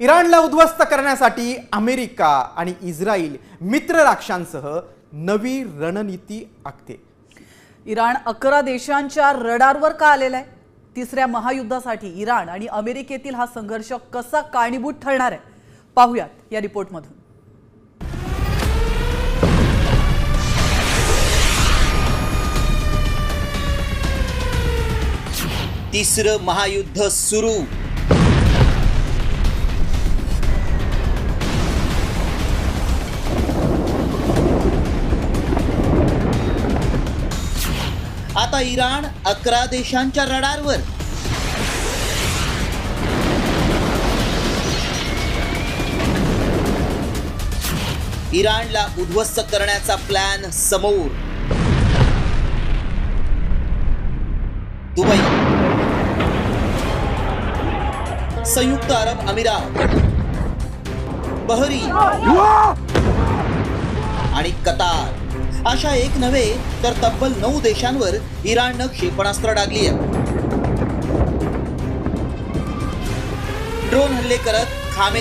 इराणला उद्ध्वस्त करण्यासाठी अमेरिका आणि इस्रायल मित्र राष्ट्रांसह नवी रणनीती आखते। इराण 11 देशांच्या रडारवर का आलेला आहे? तिसऱ्या महायुद्धासाठी इराण आणि अमेरिकेतील हा संघर्ष कसा कारणीभूत ठरणार आहे, पाहूयात या रिपोर्टमधून। तिसरं महायुद्ध सुरू। आता इराण 11 देशांच्या रडारवर। इराणला उद्ध्वस्त करण्याचा प्लॅन समोर। दुबई, संयुक्त अरब अमिरात, बहरीन आणि कतार अशा एक नव्हे तर तब्बल 9 देशांवर इराणनं क्षेपणास्त्र डागली आहे। ड्रोन हल्ले करत खामेनी